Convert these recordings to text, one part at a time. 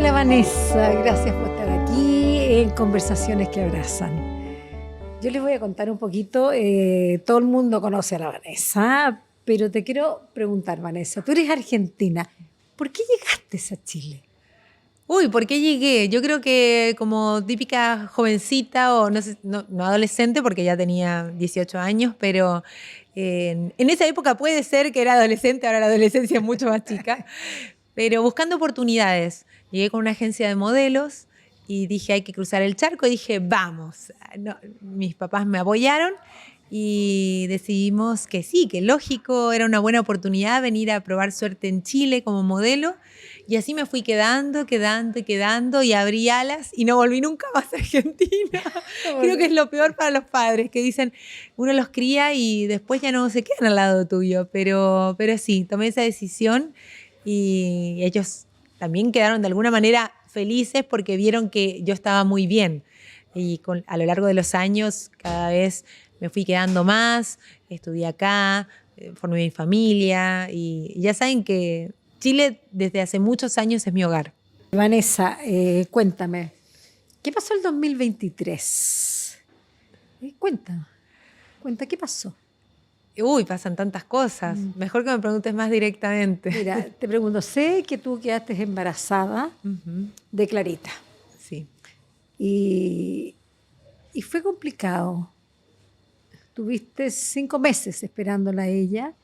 Hola Vanessa, gracias por estar aquí en Conversaciones que Abrazan. Yo les voy a contar un poquito, todo el mundo conoce a la Vanessa, pero te quiero preguntar, Vanessa, tú eres argentina, ¿por qué llegaste a Chile? Uy, ¿por qué llegué? Yo creo que como típica jovencita o no sé, no adolescente porque ya tenía 18 años, pero en esa época puede ser que era adolescente, ahora la adolescencia es mucho más chica, pero buscando oportunidades. Llegué con una agencia de modelos y dije hay que cruzar el charco y dije vamos. No, mis papás me apoyaron y decidimos que sí, que lógico, era una buena oportunidad venir a probar suerte en Chile como modelo. Y así me fui quedando y abrí alas y no volví nunca más a Argentina. Creo que es lo peor para los padres, que dicen, uno los cría y después ya no se quedan al lado tuyo. Pero sí, tomé esa decisión y ellos también quedaron de alguna manera felices porque vieron que yo estaba muy bien. Y a lo largo de los años cada vez me fui quedando más, estudié acá, formé mi familia y ya saben que Chile desde hace muchos años es mi hogar. Vanessa, cuéntame, ¿qué pasó el 2023? Cuenta, ¿qué pasó? Uy, pasan tantas cosas. Mejor que me preguntes más directamente. Mira, te pregunto, sé que tú quedaste embarazada Ujú, de Clarita sí. y, y fue complicado. Tuviste 5 meses esperándola a ella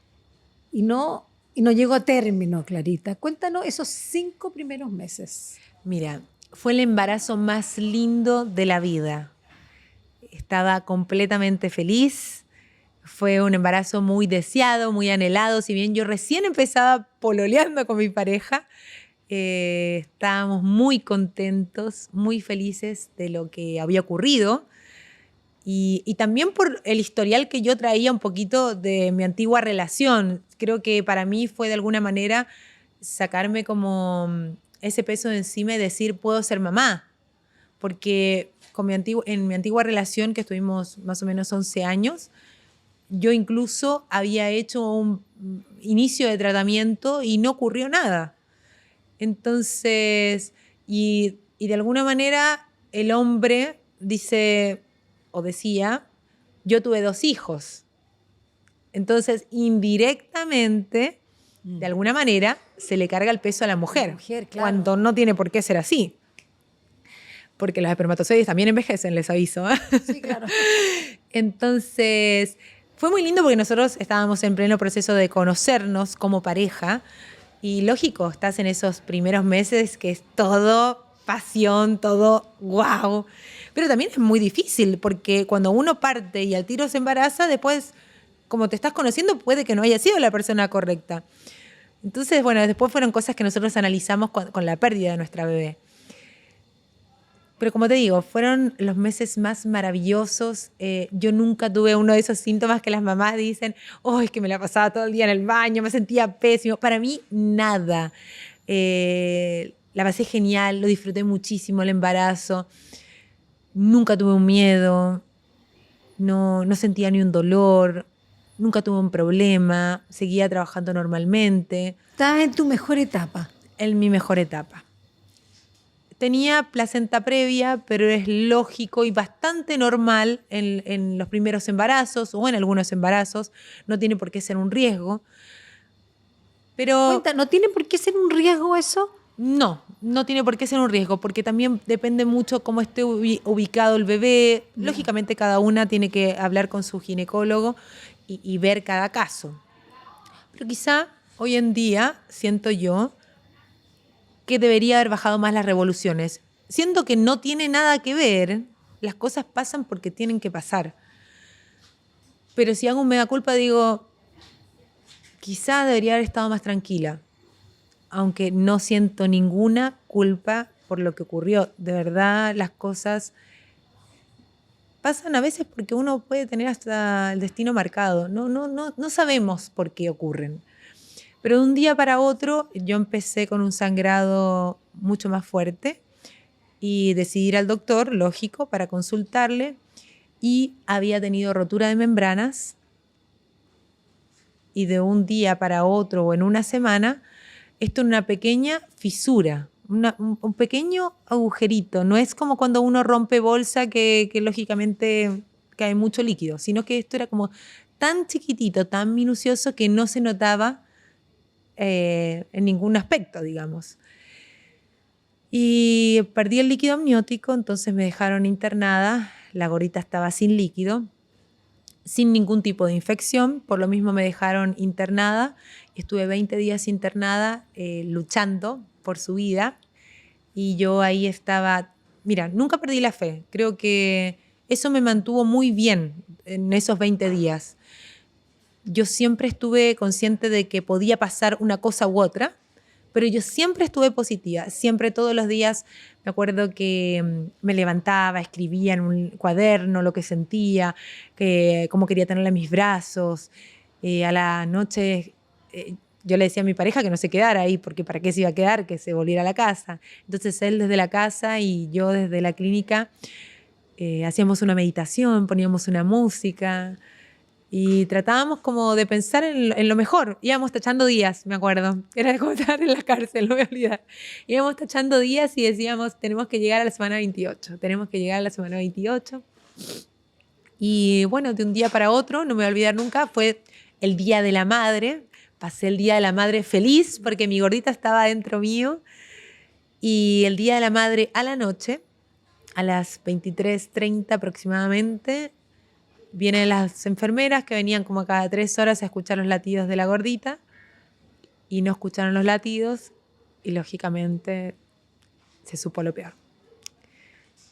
y no llegó a término, Clarita. Cuéntanos esos 5 primeros meses. Mira, fue el embarazo más lindo de la vida. Estaba completamente feliz. Fue un embarazo muy deseado, muy anhelado. Si bien yo recién empezaba pololeando con mi pareja, estábamos muy contentos, muy felices de lo que había ocurrido. Y también por el historial que yo traía un poquito de mi antigua relación. Creo que para mí fue de alguna manera sacarme como ese peso de encima y decir, puedo ser mamá. Porque en mi antigua relación, que estuvimos más o menos 11 años, yo incluso había hecho un inicio de tratamiento y no ocurrió nada. Entonces, y de alguna manera el hombre dice o decía, yo tuve 2 hijos. Entonces, indirectamente, de alguna manera, se le carga el peso a la A la mujer, mujer, claro. cuando no tiene por qué ser así. Porque los espermatozoides también envejecen, les aviso. Sí, claro. Entonces, fue muy lindo porque nosotros estábamos en pleno proceso de conocernos como pareja. Y lógico, estás en esos primeros meses que es todo pasión, todo wow. Pero también es muy difícil porque cuando uno parte y al tiro se embaraza, después, como te estás conociendo, puede que no haya sido la persona correcta. Entonces, bueno, después fueron cosas que nosotros analizamos con la pérdida de nuestra bebé. Pero como te digo, fueron los meses más maravillosos. Yo nunca tuve uno de esos síntomas que las mamás dicen, oh, es que me la pasaba todo el día en el baño, me sentía pésimo. Para mí, nada. La pasé genial, lo disfruté muchísimo el embarazo. Nunca tuve un miedo, no sentía ni un dolor, nunca tuve un problema, seguía trabajando normalmente, Estabas en tu mejor etapa. en mi mejor etapa. Tenía placenta previa, pero es lógico y bastante normal en los primeros embarazos o en algunos embarazos. No tiene por qué ser un riesgo. Pero Cuenta, ¿no tiene por qué ser un riesgo eso? no tiene por qué ser un riesgo, porque también depende mucho cómo esté ubicado el bebé. Ya. Lógicamente, cada una tiene que hablar con su ginecólogo y ver cada caso. Pero quizá hoy en día, siento yo, que debería haber bajado más las revoluciones. Siento que no tiene nada que ver, las cosas pasan porque tienen que pasar. Pero si hago un mea culpa, digo, quizá debería haber estado más tranquila, aunque no siento ninguna culpa por lo que ocurrió. De verdad, las cosas pasan a veces porque uno puede tener hasta el destino marcado. No sabemos por qué ocurren. Pero de un día para otro yo empecé con un sangrado mucho más fuerte y decidí ir al doctor, lógico, para consultarle, y había tenido rotura de membranas y de un día para otro o en una semana, esto en una pequeña fisura un pequeño agujerito. No es como cuando uno rompe bolsa que lógicamente cae mucho líquido, sino que esto era como tan chiquitito, tan minucioso que no se notaba en ningún aspecto, digamos. Y perdí el líquido amniótico, entonces me dejaron internada. La gordita estaba sin líquido, sin ningún tipo de infección. Por lo mismo me dejaron internada. Estuve 20 días internada luchando por su vida. Y yo ahí estaba, mira, nunca perdí la fe. Creo que eso me mantuvo muy bien en esos 20 días. Yo siempre estuve consciente de que podía pasar una cosa u otra, pero yo siempre estuve positiva. Siempre, todos los días, me acuerdo que me levantaba, escribía en un cuaderno lo que sentía, cómo quería tenerla en mis brazos. A la noche yo le decía a mi pareja que no se quedara ahí, porque ¿para qué se iba a quedar? Que se volviera a la casa. Entonces él desde la casa y yo desde la clínica hacíamos una meditación, poníamos una música y tratábamos como de pensar en lo mejor. Íbamos tachando días, me acuerdo. Era como estar en la cárcel, no me voy a olvidar. Íbamos tachando días y decíamos, tenemos que llegar a la semana 28. Tenemos que llegar a la semana 28. Y bueno, de un día para otro, no me voy a olvidar nunca, fue el Día de la Madre. Pasé el Día de la Madre feliz porque mi gordita estaba dentro mío. Y el Día de la Madre a la noche, a las 23:30 aproximadamente, vienen las enfermeras que venían como cada 3 horas a escuchar los latidos de la gordita y no escucharon los latidos y lógicamente se supo lo peor,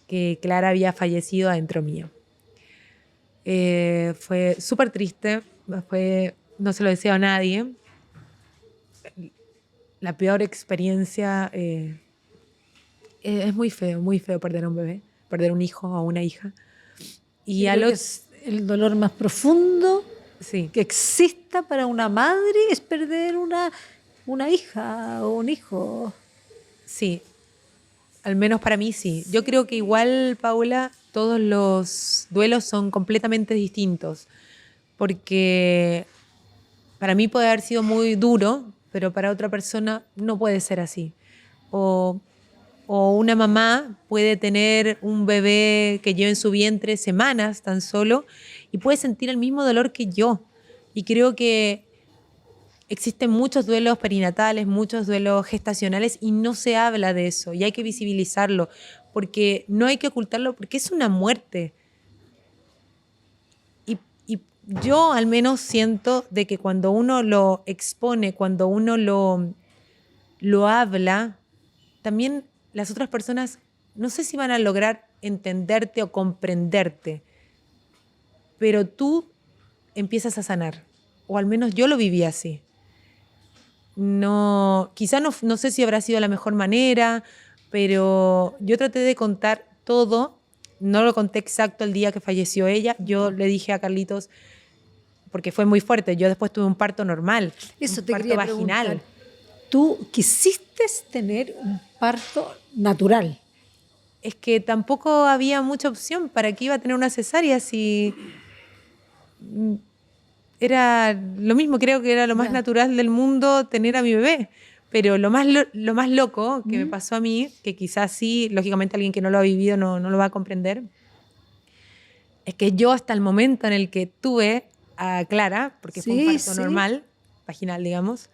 que Clara había fallecido adentro mío. Fue súper triste, no se lo deseo a nadie. La peor experiencia, es muy feo perder a un bebé, perder un hijo o una hija. Y Yo creo que es el dolor más profundo sí. que exista para una madre, es perder una hija o un hijo. Sí, al menos para mí sí. Yo creo que igual, Paula, todos los duelos son completamente distintos, porque para mí puede haber sido muy duro, pero para otra persona no puede ser así. O una mamá puede tener un bebé que lleva en su vientre semanas tan solo y puede sentir el mismo dolor que yo. Y creo que existen muchos duelos perinatales, muchos duelos gestacionales y no se habla de eso y hay que visibilizarlo porque no hay que ocultarlo porque es una muerte. Y yo al menos siento de que cuando uno lo expone, cuando uno lo habla, también las otras personas no sé si van a lograr entenderte o comprenderte, pero tú empiezas a sanar, o al menos yo lo viví así. No, quizá no sé si habrá sido la mejor manera, pero yo traté de contar todo, no lo conté exacto el día que falleció ella, yo le dije a Carlitos, porque fue muy fuerte, yo después tuve un parto normal, Eso un te parto quería vaginal. preguntar. Tú quisiste tener un parto natural. Es que tampoco había mucha opción. ¿Para qué iba a tener una cesárea si era lo mismo? Creo que era lo más natural del mundo tener a mi bebé. Pero lo más loco que me pasó a mí, que quizás sí, lógicamente alguien que no lo ha vivido no lo va a comprender, es que yo hasta el momento en el que tuve a Clara, porque fue un parto normal, vaginal, digamos,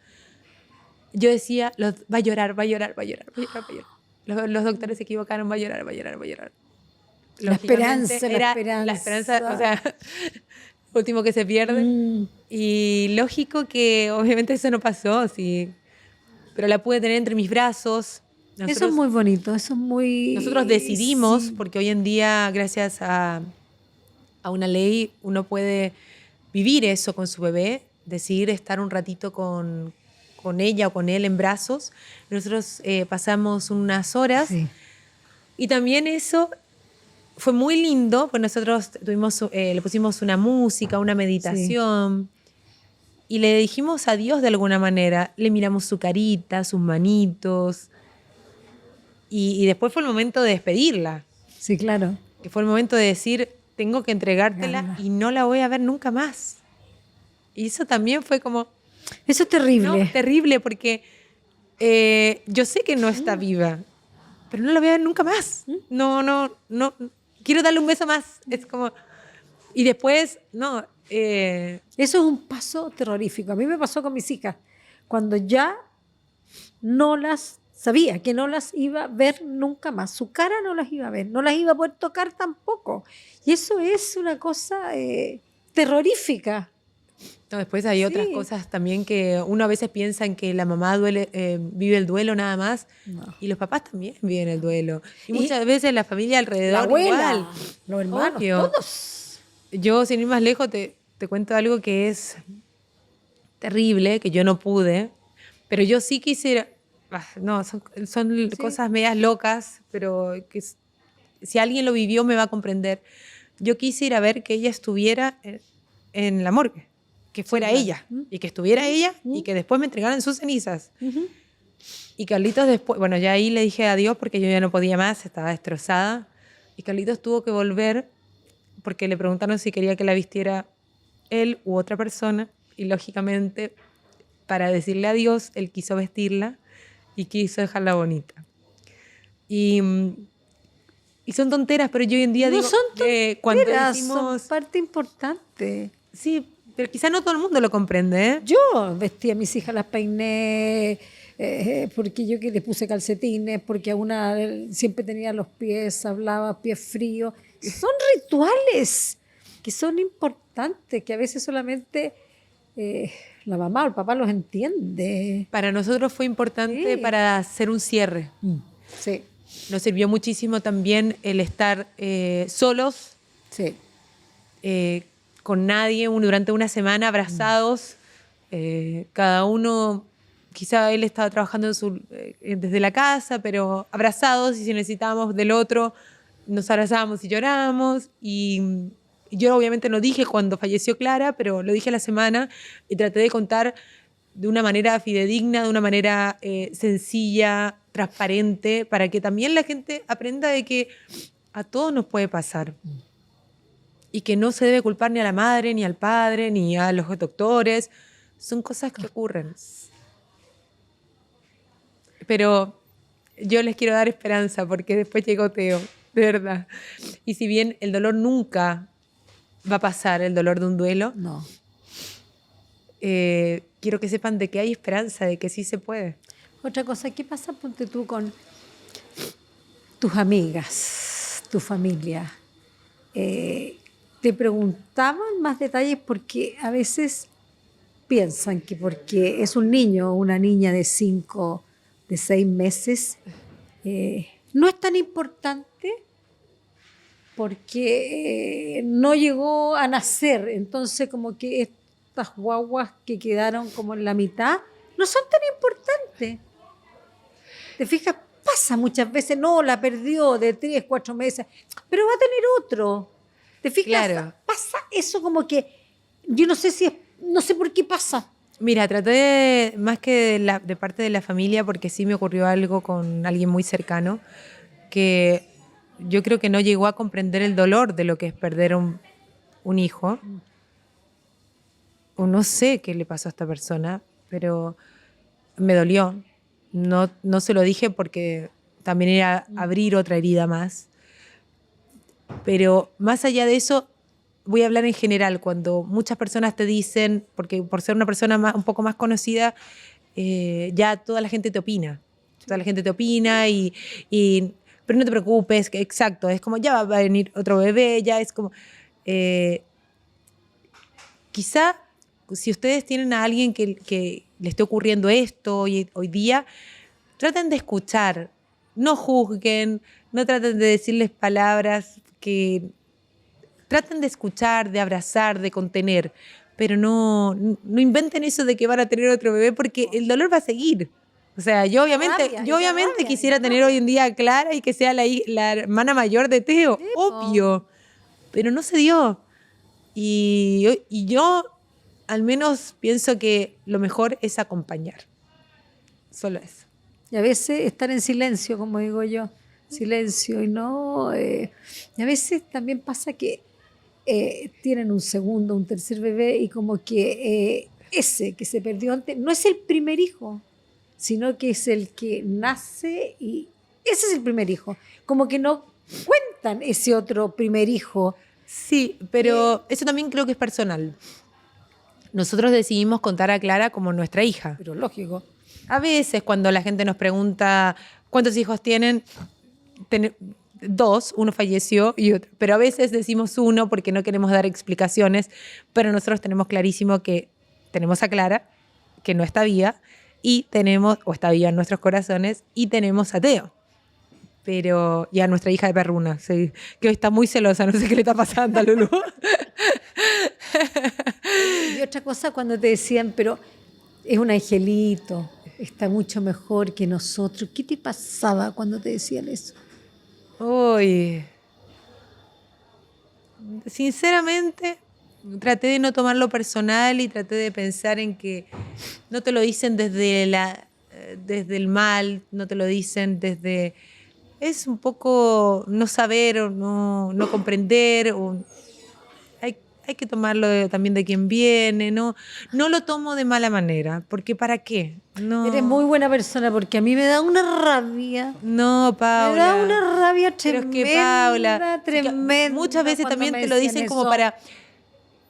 yo decía, va a llorar, va a llorar, va a llorar, va a llorar, va a llorar. Los doctores se equivocaron, va a llorar, va a llorar, va a llorar. La esperanza, La esperanza, o sea, lo último que se pierde. Y lógico que obviamente eso no pasó, sí, pero la pude tener entre mis brazos. Eso es muy bonito, eso es muy... Nosotros decidimos, porque hoy en día, gracias a una ley, uno puede vivir eso con su bebé, decidir estar un ratito con ella o con él en brazos. Nosotros pasamos unas horas y también eso fue muy lindo, pues nosotros le pusimos una música, una meditación y le dijimos adiós de alguna manera. Le miramos su carita, sus manitos y después fue el momento de despedirla. Sí, claro. Que fue el momento de decir, tengo que entregártela y no la voy a ver nunca más. Y eso también fue como... Eso es terrible. No, terrible, porque Yo sé que no está viva, pero no la voy a ver nunca más. No. Quiero darle un beso más. Es como... Y después, no. Eso es un paso terrorífico. A mí me pasó con mis hijas. Cuando ya no las sabía, que no las iba a ver nunca más. Su cara no las iba a ver, no las iba a poder tocar tampoco. Y eso es una cosa terrorífica. No, después hay otras Sí. cosas también que uno a veces piensa en que la mamá vive el duelo nada más. No. Y los papás también viven el duelo. Y Y muchas veces la familia alrededor La abuela, igual. los hermanos, Obvio. todos. Yo, sin ir más lejos, te cuento algo que es terrible, que yo no pude, pero yo sí quisiera... No, son cosas medias locas, pero que si alguien lo vivió me va a comprender. Yo quise ir a ver que ella estuviera en la morgue, que fuera claro. ella, y que estuviera ella, y que después me entregaran sus cenizas. Uh-huh. Y Carlitos después, bueno, ya ahí le dije adiós porque yo ya no podía más, estaba destrozada. Y Carlitos tuvo que volver porque le preguntaron si quería que la vistiera él u otra persona. Y lógicamente, para decirle adiós, él quiso vestirla y quiso dejarla bonita. Y son tonteras, pero yo hoy en día No digo son que cuando tonteras, decimos... son parte importante. Sí, pero quizá no todo el mundo lo comprende, ¿eh? Yo vestí a mis hijas, las peiné, porque yo que les puse calcetines, porque a una siempre tenía los pies, hablaba pies fríos. Son rituales que son importantes, que a veces solamente la mamá o el papá los entiende. Para nosotros fue importante Sí. para hacer un cierre. Sí, Nos sirvió muchísimo también el estar solos, sí. con nadie, durante una semana, abrazados. Cada uno, quizá él estaba trabajando desde la casa, pero abrazados, y si necesitábamos del otro, nos abrazábamos y llorábamos. Y yo obviamente no dije cuando falleció Clara, pero lo dije a la semana y traté de contar de una manera fidedigna, de una manera sencilla, transparente, para que también la gente aprenda de que a todos nos puede pasar. Y que no se debe culpar ni a la madre, ni al padre, ni a los doctores. Son cosas que ocurren. Pero yo les quiero dar esperanza, porque después llegó Teo, de verdad. Y si bien el dolor nunca va a pasar, el dolor de un duelo, No. quiero que sepan de que hay esperanza, de que sí se puede. Otra cosa, ¿qué pasa, ponte tú, con tus amigas, tu familia? Te preguntaban más detalles porque a veces piensan que porque es un niño o una niña de 5, de 6 meses, no es tan importante porque no llegó a nacer. Entonces, como que estas guaguas que quedaron como en la mitad no son tan importantes. ¿Te fijas? Pasa muchas veces, no, la perdió de 3, 4 meses, pero va a tener otro. ¿Te fijas? Claro. Pasa eso como que, yo no sé si es, no sé por qué pasa. Mira, traté más que de parte de la familia, porque sí me ocurrió algo con alguien muy cercano, que yo creo que no llegó a comprender el dolor de lo que es perder un hijo. O no sé qué le pasó a esta persona, pero me dolió. No se lo dije porque también era abrir otra herida más. Pero más allá de eso, voy a hablar en general. Cuando muchas personas te dicen, porque por ser una persona un poco más conocida, ya toda la gente te opina. Toda la gente te opina pero no te preocupes, que exacto, es como ya va a venir otro bebé, ya es como... quizá si ustedes tienen a alguien que le esté ocurriendo esto hoy día, traten de escuchar, no juzguen, no traten de decirles palabras que... Traten de escuchar, de abrazar, de contener, pero no inventen eso de que van a tener otro bebé, porque el dolor va a seguir. O sea, yo obviamente quisiera tener hoy en día a Clara y que sea la hermana mayor de Teo, obvio, pero no se dio. Y yo al menos pienso que lo mejor es acompañar. Solo eso. Y a veces estar en silencio, como digo yo, silencio y no... y a veces también pasa que tienen un segundo, un tercer bebé y como que ese que se perdió antes no es el primer hijo. sino que es el que nace y ese es el primer hijo. Como que no cuentan ese otro primer hijo. Sí, pero eso también creo que es personal. Nosotros decidimos contar a Clara como nuestra hija. Pero lógico. A veces cuando la gente nos pregunta cuántos hijos tienen, dos, uno falleció, pero a veces decimos uno porque no queremos dar explicaciones, pero nosotros tenemos clarísimo que tenemos a Clara, que no está viva, y tenemos, o está viva en nuestros corazones, y tenemos a Teo. Pero, y a nuestra hija de perruna, sí, que hoy está muy celosa, no sé qué le está pasando a Lulu. Y otra cosa cuando te decían, pero es un angelito, está mucho mejor que nosotros. ¿Qué te pasaba cuando te decían eso? Uy, sinceramente, traté de no tomarlo personal y traté de pensar en que no te lo dicen desde el mal, no te lo dicen desde... Es un poco no saber o no comprender. Hay que tomarlo también de quien viene. No lo tomo de mala manera, porque ¿para qué? No, Eres muy buena persona porque a mí me da una rabia. no, Paula. Me da una rabia Pero tremenda, es que, Paula, tremenda. muchas veces cuando también me te lo decían dicen eso.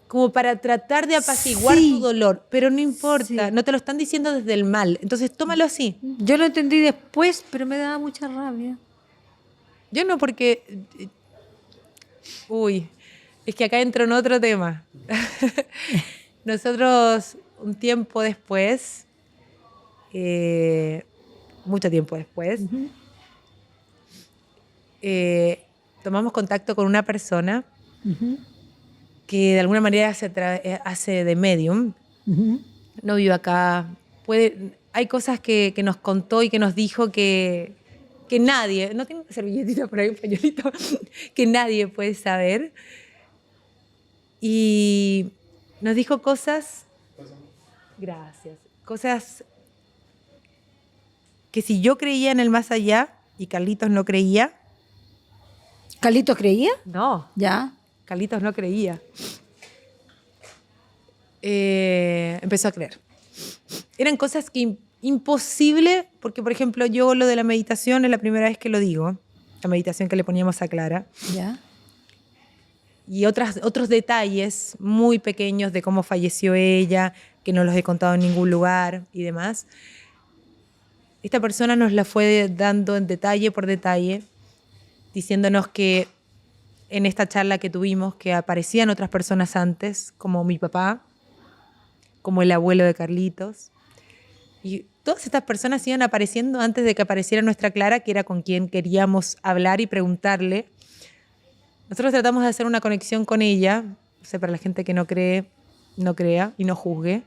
como para tratar de apaciguar Sí. tu dolor, pero no importa, Sí. no te lo están diciendo desde el mal. Entonces, tómalo así. Yo lo entendí después, pero me daba mucha rabia. Yo no, porque... Uy, es que acá entro en otro tema. Nosotros, un tiempo después, mucho tiempo después, tomamos contacto con una persona que de alguna manera hace de medium. No vive acá. Hay cosas que nos contó y que nos dijo que nadie, no tengo una servilletita por ahí, un pañuelito, que nadie puede saber. Y nos dijo cosas, gracias, cosas que si yo creía en el más allá y Carlitos no creía, ¿Carlitos creía? no, Ya. Carlitos no creía. Empezó a creer. Eran cosas que imposible, porque por ejemplo yo lo de la meditación es la primera vez que lo digo, la meditación que le poníamos a Clara, Ya. y otros detalles muy pequeños de cómo falleció ella, que no los he contado en ningún lugar y demás. Esta persona nos la fue dando en detalle por detalle, diciéndonos que en esta charla que tuvimos que aparecían otras personas antes, como mi papá, como el abuelo de Carlitos. Y todas estas personas iban apareciendo antes de que apareciera nuestra Clara, que era con quien queríamos hablar y preguntarle. Nosotros tratamos de hacer una conexión con ella, o sea, para la gente que no cree, no crea y no juzgue,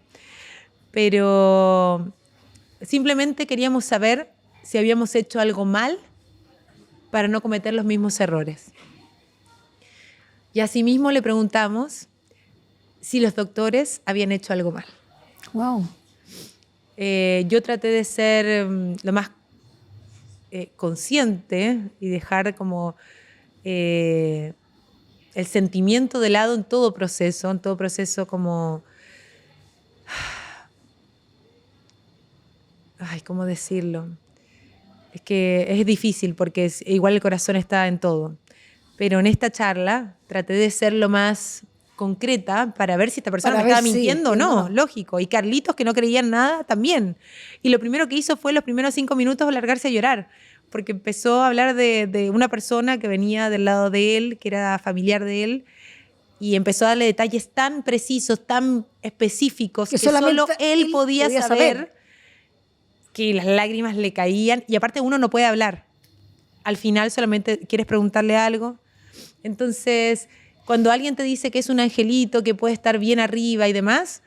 pero simplemente queríamos saber si habíamos hecho algo mal para no cometer los mismos errores. Y asimismo le preguntamos si los doctores habían hecho algo mal. Wow. Yo traté de ser lo más consciente y dejar como el sentimiento de lado en todo proceso como... Ay, ¿cómo decirlo? Es que es difícil porque igual el corazón está en todo. Pero en esta charla traté de ser lo más concreta para ver si esta persona me estaba mintiendo o no, lógico. Y Carlitos, que no creía en nada, también. Y lo primero que hizo fue los primeros 5 minutos largarse a llorar, porque empezó a hablar de una persona que venía del lado de él, que era familiar de él, y empezó a darle detalles tan precisos, tan específicos, que solo él podía saber, que las lágrimas le caían. Y aparte uno no puede hablar. Al final solamente quieres preguntarle algo. Entonces, cuando alguien te dice que es un angelito, que puede estar bien arriba y demás,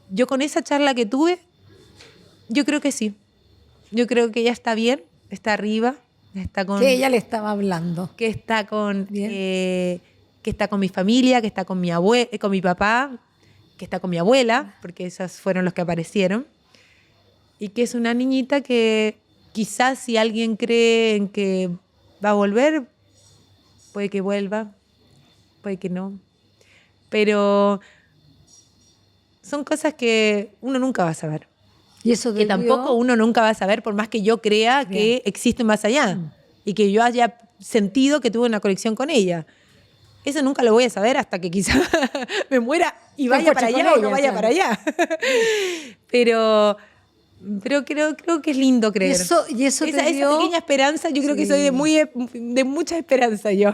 yo con esa charla que tuve, yo creo que sí. Yo creo que ella está bien, está arriba, está con... Que ella le estaba hablando. Que está con mi familia, que está con mi papá, que está con mi abuela, porque esos fueron los que aparecieron. Y que es una niñita que quizás si alguien cree en que va a volver, puede que vuelva, puede que no. Pero son cosas que uno nunca va a saber. Y eso que tampoco uno nunca va a saber, por más que yo crea Bien. que existe más allá y que yo haya sentido que tuve una conexión con ella. Eso nunca lo voy a saber hasta que quizá me muera y vaya para encuentres allá con o no ella, vaya claro. para allá. Pero creo que es lindo creer. Y eso te esa dio... pequeña esperanza, yo creo que soy de mucha esperanza yo.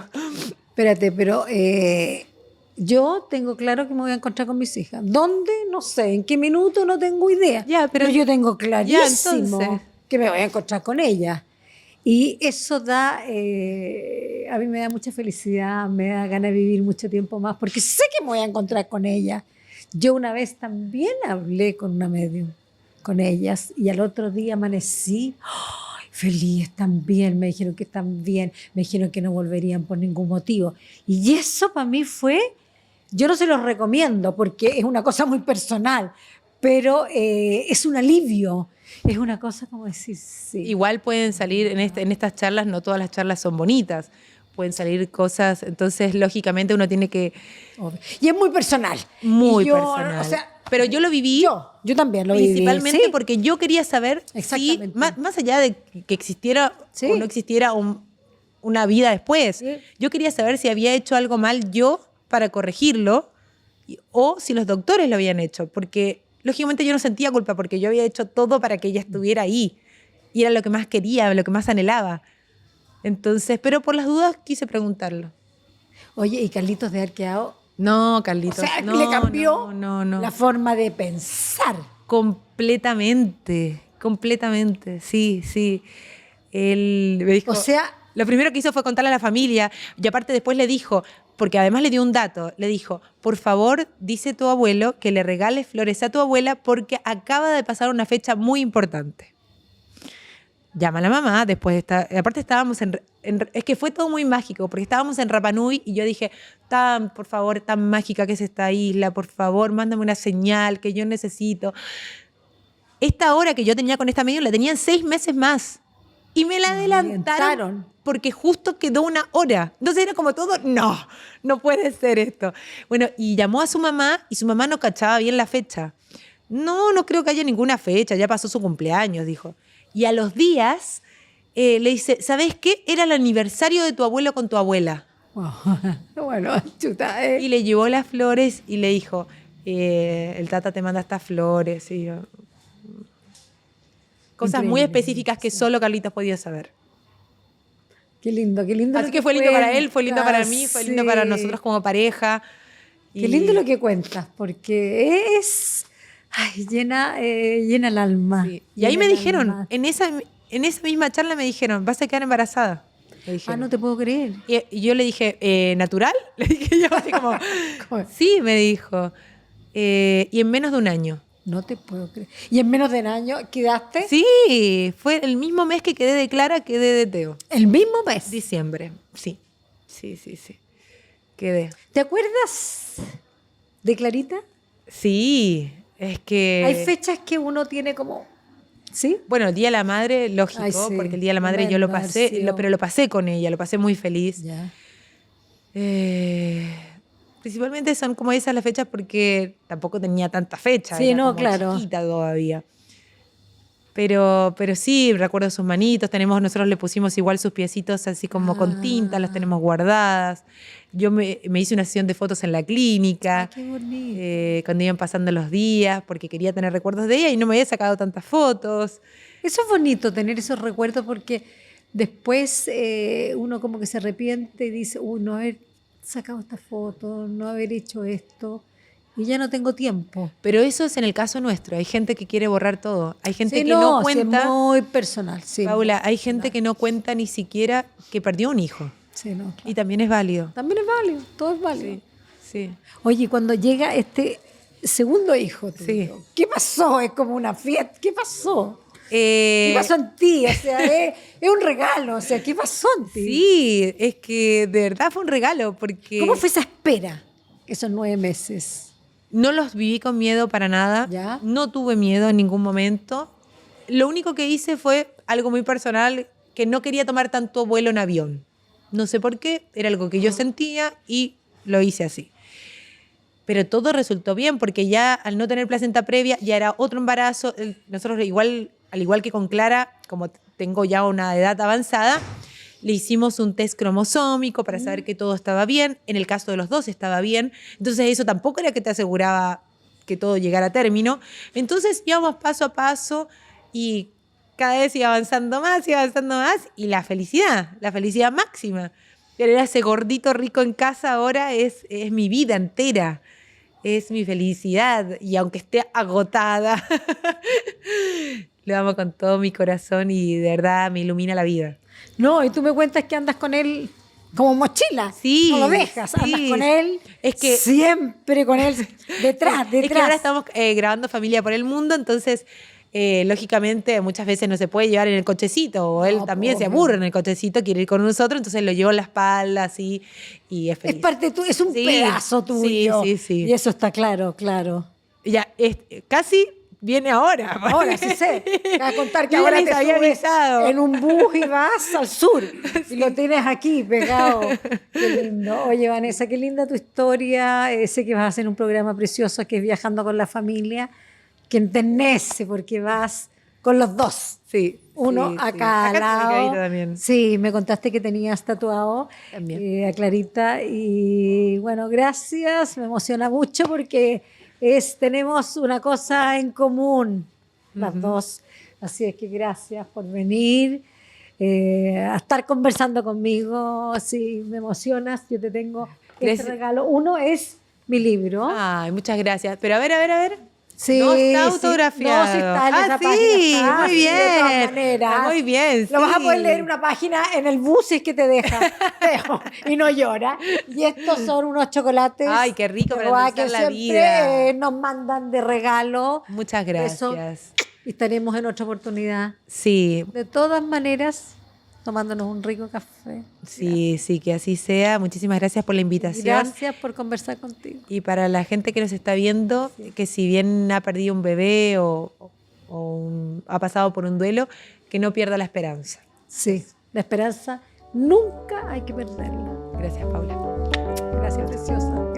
Espérate, pero yo tengo claro que me voy a encontrar con mis hijas. ¿Dónde? No sé. ¿En qué minuto? No tengo idea. Ya, pero yo tengo clarísimo entonces. que me voy a encontrar con ellas. Y eso da, a mí me da mucha felicidad, me da ganas de vivir mucho tiempo más, porque sé que me voy a encontrar con ellas. Yo una vez también hablé con una medium, con ellas, y al otro día amanecí feliz, están bien, me dijeron que están bien, me dijeron que no volverían por ningún motivo. Y eso para mí fue, yo no se los recomiendo porque es una cosa muy personal, pero es un alivio, es una cosa como decir, sí. Igual pueden salir en estas charlas, no todas las charlas son bonitas, pueden salir cosas, entonces lógicamente uno tiene que... Obvio. Y es muy personal. Muy Y yo, personal. O sea, pero yo lo viví. Yo también lo viví. Principalmente ¿sí? porque yo quería saber si, Exactamente. más allá de que existiera Sí. o no existiera una vida después, Sí. yo quería saber si había hecho algo mal yo para corregirlo o si los doctores lo habían hecho, porque lógicamente yo no sentía culpa porque yo había hecho todo para que ella estuviera ahí y era lo que más quería, lo que más anhelaba. Entonces, pero por las dudas quise preguntarlo. Oye, y Carlitos de Arqueado, No, Carlitos, o sea, no, le cambió no. la forma de pensar. Completamente, sí. Él me dijo, O sea, lo primero que hizo fue contarle a la familia y aparte después le dijo, porque además le dio un dato, le dijo, por favor, dice tu abuelo que le regales flores a tu abuela porque acaba de pasar una fecha muy importante. Llama a la mamá, aparte estábamos es que fue todo muy mágico, porque estábamos en Rapa Nui y yo dije, por favor, tan mágica que es esta isla, por favor, mándame una señal que yo necesito. Esta hora que yo tenía con esta medium la tenían 6 meses más. Y me la adelantaron porque justo quedó una hora. Entonces era como todo, no puede ser esto. Bueno, y llamó a su mamá y su mamá no cachaba bien la fecha. No creo que haya ninguna fecha, ya pasó su cumpleaños, dijo. Y a los días le dice, ¿sabes qué? Era el aniversario de tu abuelo con tu abuela. Bueno, chuta. Y le llevó las flores y le dijo, el tata te manda estas flores. Y yo, cosas muy Increíble, específicas que solo Carlitos podía saber. Qué lindo, qué lindo. Así que fue lindo para él, fue lindo para mí, fue lindo para nosotros como pareja. Qué lindo lo que cuentas, porque llena el alma. Sí. Y ahí me dijeron, en esa misma charla me dijeron, vas a quedar embarazada. No te puedo creer. Y yo le dije, ¿natural? Le dije yo así como, sí, me dijo. Y en menos de un año. No te puedo creer. ¿Y en menos de un año quedaste? Sí, fue el mismo mes que quedé de Clara, quedé de Teo. ¿El mismo mes? Diciembre, sí. Quedé. ¿Te acuerdas de Clarita? Sí, es que... Hay fechas que uno tiene como... ¿Sí? Bueno, el Día de la Madre, lógico, Ay, sí. porque el Día de la Madre yo lo pasé, pero lo pasé con ella, lo pasé muy feliz. Ya. Principalmente son como esas las fechas porque tampoco tenía tanta fecha. Sí, era no, como claro. chiquita todavía. Pero sí, recuerdo sus manitos, nosotros le pusimos igual sus piecitos así como con tinta, las tenemos guardadas. Yo me hice una sesión de fotos en la clínica. Ay, qué bonito. Cuando iban pasando los días, porque quería tener recuerdos de ella y no me había sacado tantas fotos. Eso es bonito, tener esos recuerdos, porque después uno como que se arrepiente y dice, no haber sacado esta foto, no haber hecho esto, y ya no tengo tiempo. Pero eso es en el caso nuestro. Hay gente que quiere borrar todo. Hay gente Sí, que no sí, cuenta. es muy personal. Sí, Paula, hay gente que no cuenta ni siquiera que perdió un hijo. Sí, no, claro. Y también es válido. También es válido, todo es válido. Sí. Oye, cuando llega este segundo hijo, Sí. digo, ¿qué pasó? Es como una fiesta. ¿Qué pasó? ¿Qué ¿Qué pasó en ti? O sea, es un regalo. O sea, ¿qué pasó en ti? Sí, es que de verdad fue un regalo porque ¿Cómo fue esa espera? Esos 9 meses. no los viví con miedo para nada. ¿Ya? No tuve miedo en ningún momento. Lo único que hice fue algo muy personal, que no quería tomar tanto vuelo en avión. No sé por qué, era algo que yo sentía y lo hice así. pero todo resultó bien, porque ya al no tener placenta previa, ya era otro embarazo. Nosotros al igual que con Clara, como tengo ya una edad avanzada, le hicimos un test cromosómico para saber que todo estaba bien. En el caso de los dos estaba bien. Entonces eso tampoco era que te aseguraba que todo llegara a término. Entonces íbamos paso a paso y cada vez iba avanzando más y la felicidad máxima. Tener a ese gordito rico en casa ahora es mi vida entera. Es mi felicidad. Y aunque esté agotada, lo amo con todo mi corazón y de verdad me ilumina la vida. No, y tú me cuentas que andas con él como mochila. Sí, no lo dejas, sí. andas con él, Es que, siempre con él, detrás. Es que ahora estamos grabando Familia por el Mundo, entonces lógicamente muchas veces no se puede llevar en el cochecito, o él también se aburre en el cochecito, quiere ir con nosotros, entonces lo llevo en la espalda así y es feliz. Es parte tuya, es un pedazo tuyo. Sí. Y eso está claro. Ya, casi viene ahora. Ahora sí sé. Te voy a contar que Yo ya ahora les te había subes avisado. en un bus y vas al sur. Y lo tienes aquí pegado. Qué lindo. Oye, Vanessa, qué linda tu historia. Sé que vas a hacer un programa precioso que es Viajando con la Familia, que enternece porque vas con los dos. Sí. Uno sí, a sí. cada Acá lado. Clarita también. Sí, me contaste que tenías tatuado También. a Clarita. Y bueno, gracias. Me emociona mucho porque tenemos una cosa en común, las dos. Así es que gracias por venir a estar conversando conmigo. Sí, me emocionas. Yo te tengo este regalo. Uno es mi libro. Ay, muchas gracias. Pero a ver. Sí, No está autografiado. No, sí está en esa sí, página. Está, muy bien. De todas maneras. Muy bien, Lo vas a sí. poder leer en una página en el bus si es que te deja. Y no llora. Y estos son unos chocolates. Ay, qué rico para Guau, endulzar que la siempre vida. nos mandan de regalo. Muchas gracias. Y estaremos en otra oportunidad. Sí. De todas maneras, tomándonos un rico café. Sí, que así sea. Muchísimas gracias por la invitación. Gracias por conversar contigo. Y para la gente que nos está viendo, que si bien ha perdido un bebé o ha pasado por un duelo, que no pierda la esperanza. Sí, la esperanza nunca hay que perderla. Gracias, Paula. Gracias, preciosa.